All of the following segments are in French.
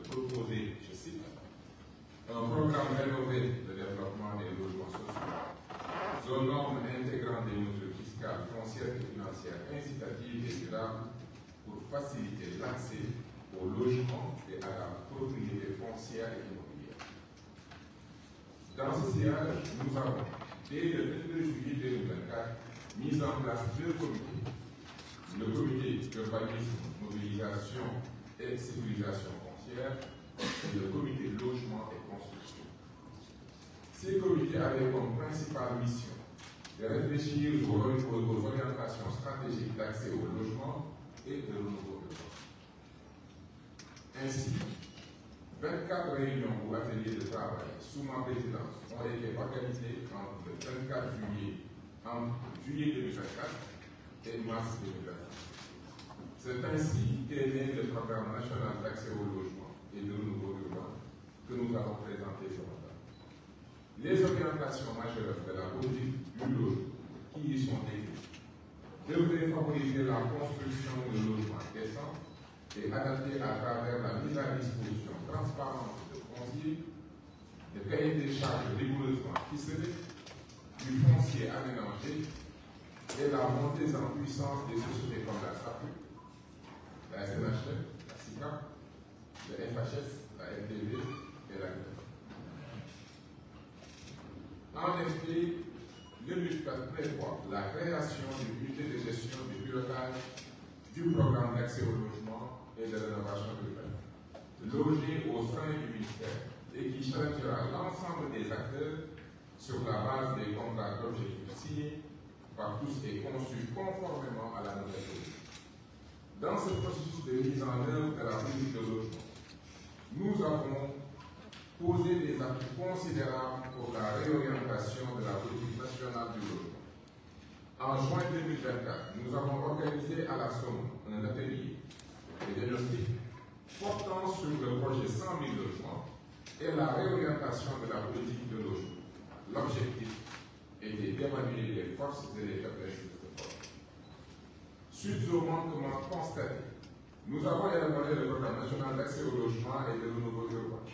proposer, je cite, un programme rénové de développement des logements sociaux, aux normes intégrant des mesures fiscales, foncières et financières incitatives et durables pour faciliter l'accès au logement et à la propriété foncière et immobilière. Dans ce sillage, nous avons, dès le 22 juillet 2024, mis en place deux comités. Le comité urbanisme, mobilisation et sécurisation foncière et le comité logement et construction. Ces comités avaient comme principale mission de réfléchir aux orientations stratégiques d'accès au logement et de renouveau urbain. Ainsi, 24 réunions ou ateliers de travail sous ma présidence ont été organisés entre le 24 juillet, juillet 2024 et mars 2024. C'est ainsi qu'est né le programme national d'accès au logement et de renouveau urbain que nous avons présenté ce matin. Les orientations majeures de la politique du logement qui y sont décrites devraient favoriser la construction de logements décents et adaptés à travers la mise à disposition transparente de foncier, de cahiers des charges rigoureusement ficelés, du foncier aménagé et la montée en puissance des sociétés comme la SAPU, la SNHF, la SICAP, le FHS, la FDV et la CNEF. En effet, le MUTCAT prévoit la création d'une unité de gestion du pilotage du programme d'accès au logement et de rénovation urbaine, logé au sein du ministère et qui challengera l'ensemble des acteurs sur la base des contrats d'objectifs signés par tous et conçus conformément à la nouvelle politique. Dans ce processus de mise en œuvre de la politique de logement, nous avons posé des appuis considérables pour la réorientation de la politique nationale du logement. En juin 2024, nous avons organisé à la Somme un atelier de diagnostic portant sur le projet 100 000 logements et la réorientation de la politique de logement. L'objectif était d'évaluer les forces et les faiblesses de ce projet. Suite au manquement constaté, nous avons élaboré le programme national d'accès au logement et de renouveau urbain.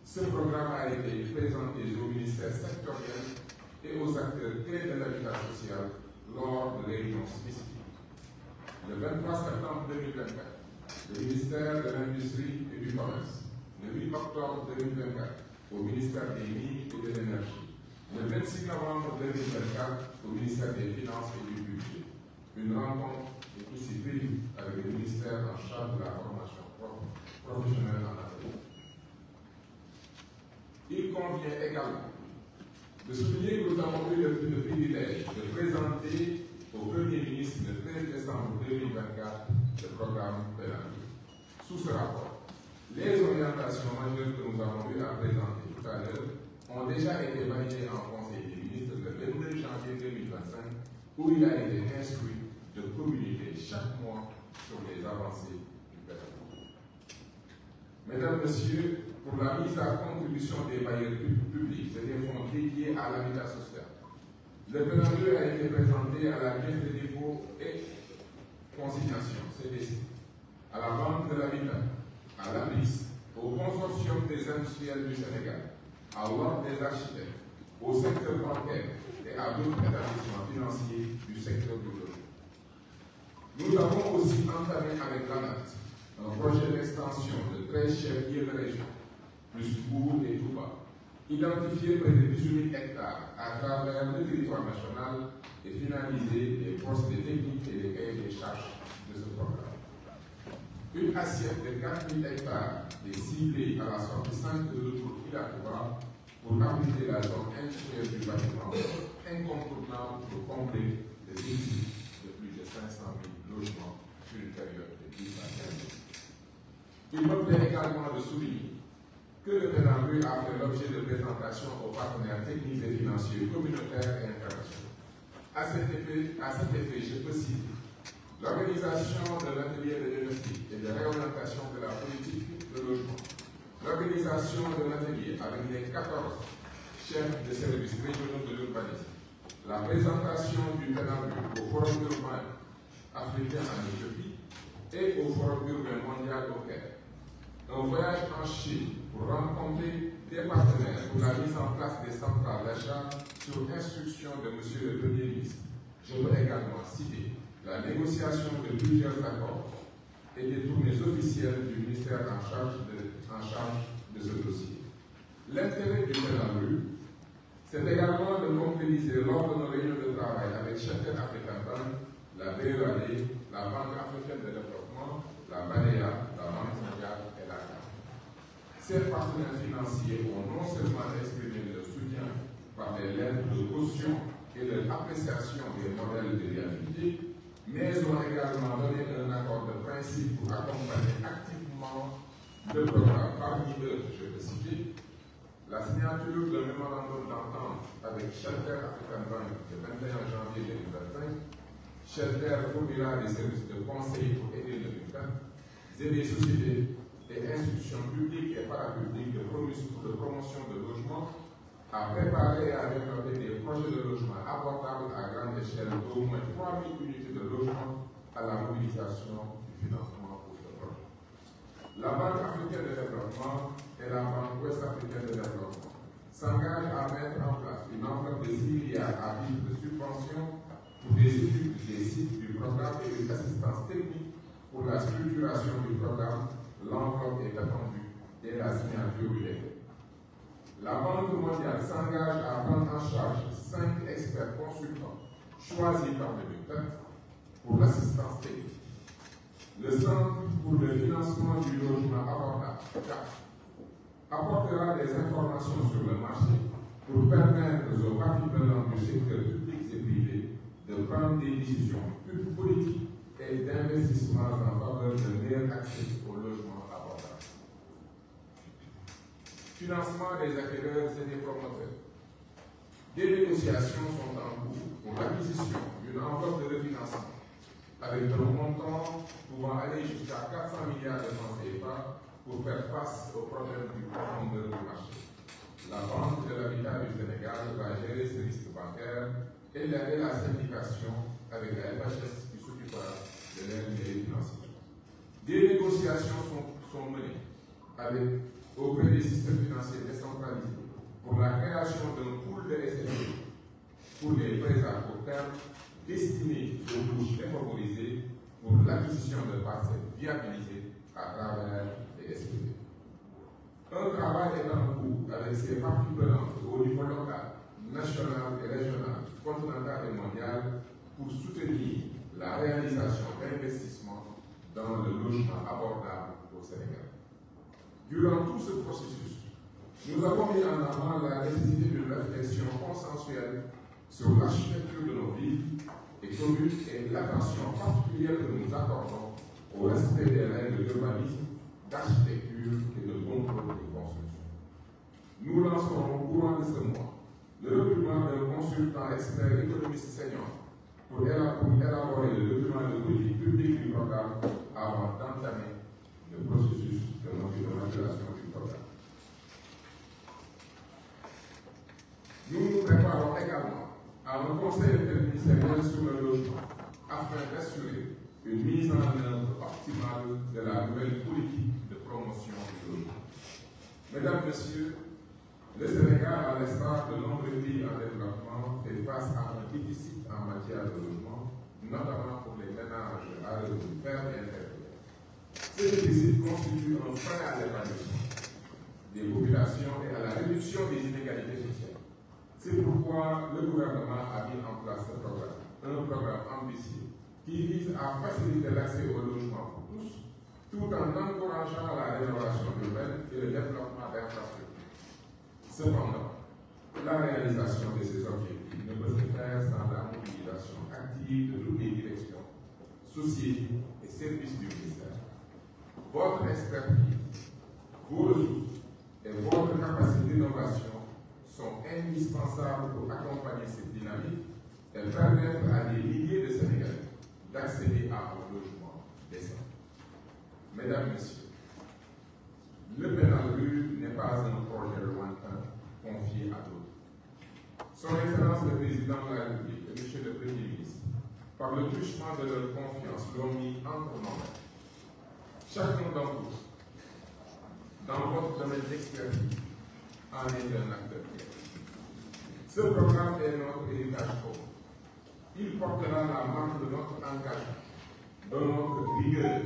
Ce programme a été présenté au ministère sectoriel et aux acteurs clés de l'habitat social lors de réunions spécifiques. Le 23 septembre 2024, le ministère de l'Industrie et du Commerce. Le 8 octobre 2024, au ministère des Mines et de l'Énergie. Le 26 novembre 2024, au ministère des Finances et du Budget. Une rencontre est aussi prévue avec le ministère en charge de la formation professionnelle en Afrique. Il convient également de souligner que nous avons eu le privilège de présenter au Premier ministre le 13 décembre 2024 le programme pénal. Sous ce rapport, les orientations majeures que nous avons eu à présenter tout à l'heure ont déjà été validées en Conseil des ministres le 22 janvier 2025, où il a été instruit de communiquer chaque mois sur les avancées du pénal. Mesdames, Messieurs, pour la mise à contribution des bailleurs publics et des fonds dédiés à l'habitat social, le pénal a été présenté à la Caisse de dépôt et consignation, CDC, à la Banque de l'Habitat, à l'ABIS, au Consortium des industriels du Sénégal, à l'Ordre des architectes, au secteur bancaire et à d'autres établissements financiers du secteur du logement. Nous avons aussi entamé avec l'ANAT un projet d'extension de 13 chefs-lieux de région, plus Bourg et Touba, identifié près de 18 000 hectares à travers le territoire national et finaliser les procédés techniques et les cahiers des charges de ce programme. Une assiette de 4 000 hectares est ciblée à la sortie 5 de l'autoroute Ila Touba pour abriter la zone industrielle du bâtiment, incontournable pour combler le déficit de plus de 500 000 logements sur une période de 10 à 15 ans. Il me plaît également de souligner que le PNAB a fait l'objet de présentations aux partenaires techniques et financiers communautaires et internationaux. À cet effet, je peux citer l'organisation de l'atelier de diagnostic et de réorientation de la politique de logement, l'organisation de l'atelier avec les 14 chefs de services régionaux de l'urbanisme, la présentation du PNAB au Forum urbain africain en Éthiopie et au Forum urbain mondial au Caire. un voyage en Chine pour rencontrer des partenaires pour la mise en place des centrales d'achat sur instruction de M. le Premier ministre. Je peux également citer la négociation de plusieurs accords et des tournées officielles du ministère en charge de ce dossier. L'intérêt du PNALU, c'est également de concrétiser lors de nos réunions de travail avec Shelter African Bank, la BEAD, la Banque africaine de développement, la BANEA, la Banque mondiale et la CAF. Ces partenaires financiers ont non seulement exprimé leur soutien par des lettres de caution et leur appréciation des modèles de réalité, mais ont également donné un accord de principe pour accompagner activement le programme. Parmi eux, je vais citer la signature d'un mémorandum d'entente avec Shelter African Bank le 21 janvier 2025. Shelter fournira des services de conseil pour aider le MICA, des sociétés et institutions publiques et parapubliques de promotion de logement à préparer et à développer des projets de logement abordables à grande échelle d'au moins 3 000 unités de logement à la mobilisation du financement pour ce projet. La Banque africaine de développement et la Banque ouest-africaine de développement s'engagent à mettre en place une enveloppe de 6 milliards à titre de subvention pour des études des sites du programme et des assistances techniques pour la structuration du programme. L'enveloppe est attendue dès la signature du décret. La Banque mondiale s'engage à prendre en charge 5 experts consultants choisis par le MICA pour l'assistance technique. Le Centre pour le financement du logement abordable, CAF, apportera des informations sur le marché pour permettre aux parties prenantes du secteur public et privé de prendre des décisions politiques et d'investissement en faveur d'un meilleur accès au logement abordable. Financement des acquéreurs et des promoteurs. Des négociations sont en cours pour l'acquisition d'une enveloppe de refinancement avec un montant pouvant aller jusqu'à 400 milliards de francs CFA pour faire face aux problèmes du profondeur du marché. La Banque de l'Habitat du Sénégal va gérer ce risque bancaire et la syndication avec la FHS qui s'occupera de l'aide financière. Des négociations sont menées auprès des systèmes financiers décentralisés pour la création d'un pool de SFD pour les prêts à court terme destinés aux couches défavorisées pour l'acquisition de parcelles viabilisées à travers les SPV. Un travail est en cours avec ces parties prenantes au niveau local, national et régional, continental et mondial pour soutenir la réalisation d'investissements dans le logement abordable au Sénégal. Durant tout ce processus, nous avons mis en avant la nécessité d'une réflexion consensuelle sur l'architecture de nos villes et communes et l'attention particulière que nous accordons au respect des règles d'urbanisme, d'architecture et de contrôle de construction. Nous lancerons au courant de ce mois le recrutement d'un consultant expert économiste senior pour élaborer le document de politique publique du programme avant d'entamer le processus de maturation du programme. Nous nous préparons également à un conseil interministériel sur le logement afin d'assurer une mise en œuvre optimale de la nouvelle politique de promotion du logement. Mesdames, Messieurs, le Sénégal, à l'instar de nombreux pays en développement, fait face à un déficit en matière de logement, notamment pour les ménages à revenus faibles et inférieurs. Ce déficit constitue un frein à l'épanouissement des populations et à la réduction des inégalités sociales. C'est pourquoi le gouvernement a mis en place ce programme, un programme ambitieux qui vise à faciliter l'accès au logement pour tous, tout en encourageant la rénovation urbaine et le développement d'infrastructures. Cependant, la réalisation de ces objectifs ne peut se faire sans la mobilisation active de toutes les directions, sociétés et services du ministère. Votre expertise, vos ressources et votre capacité d'innovation sont indispensables pour accompagner cette dynamique et permettre à des milliers de Sénégalais d'accéder à un logement décent. Mesdames, Messieurs, le PNALU n'est pas un projet lointain confié à d'autres. Son Excellence le Président de la République et M. le Premier ministre, par le truchement de leur confiance, l'ont mis entre nos mains. Chacun d'entre vous dans votre domaine d'expertise, en est un acteur clé. Ce programme est notre héritage commun. Il portera la marque de notre engagement, de notre rigueur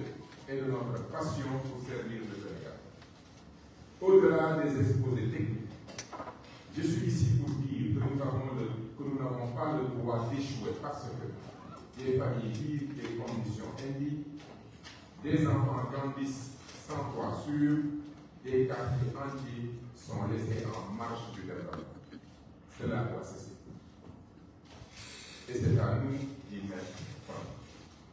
et de notre passion pour servir le Sénégal. Au-delà des exposés techniques, je suis ici pour dire que nous n'avons pas le droit d'échouer parce que des familles vivent des conditions indignes, des enfants grandissent sans toit sûr, des quartiers entiers sont laissés en marge du développement. Cela doit cesser. Et c'est à nous d'y mettre fin,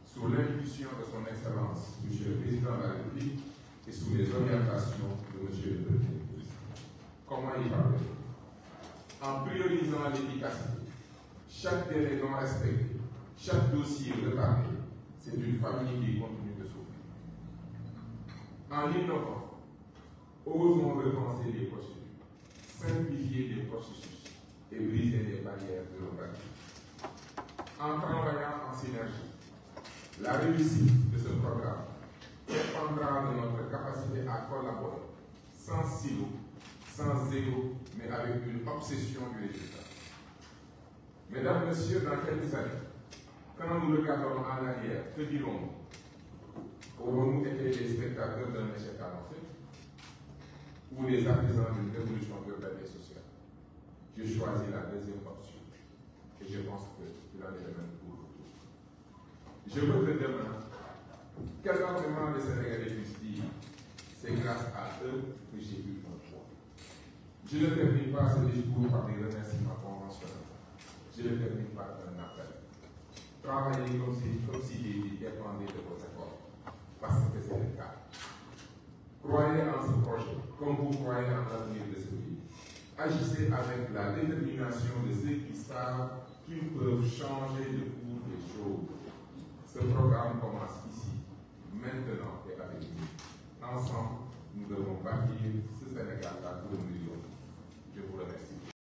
sous l'impulsion de son Excellence, M. le Président de la République, et sous les orientations de M. le Premier ministre. Comment y parvenir? En priorisant l'efficacité, chaque délai non respecté, chaque dossier retardé, c'est une famille qui continue de souffrir. En innovant, osons repenser les procédures, simplifier les processus et briser les barrières de l'organisme. En travaillant en synergie, la réussite de ce programme dépendra de notre capacité à collaborer sans silo, sans égo, mais avec une obsession du résultat. Mesdames, Messieurs, dans quelques années, quand nous regarderons en arrière, que dirons-nous? Aurons-nous été les spectateurs d'un échec annoncé ou les artisans d'une révolution urbaine et sociale? Je choisis la deuxième option et je pense qu'il en est de même pour vous. Je veux que demain, qu'énormément de Sénégalais puissent dire, c'est grâce à eux que j'ai eu mon choix. Je ne termine pas ce discours par des remerciements conventionnels. Je le termine par un appel. Travaillez comme si les dépendaient de vos efforts, parce que c'est le cas. Croyez en ce projet, comme vous croyez en l'avenir de ce pays. Agissez avec la détermination de ceux qui savent qu'ils peuvent changer le cours des choses. Ce programme commence ici, maintenant et avec nous. Ensemble, nous devons bâtir ce Sénégal-là pour nous.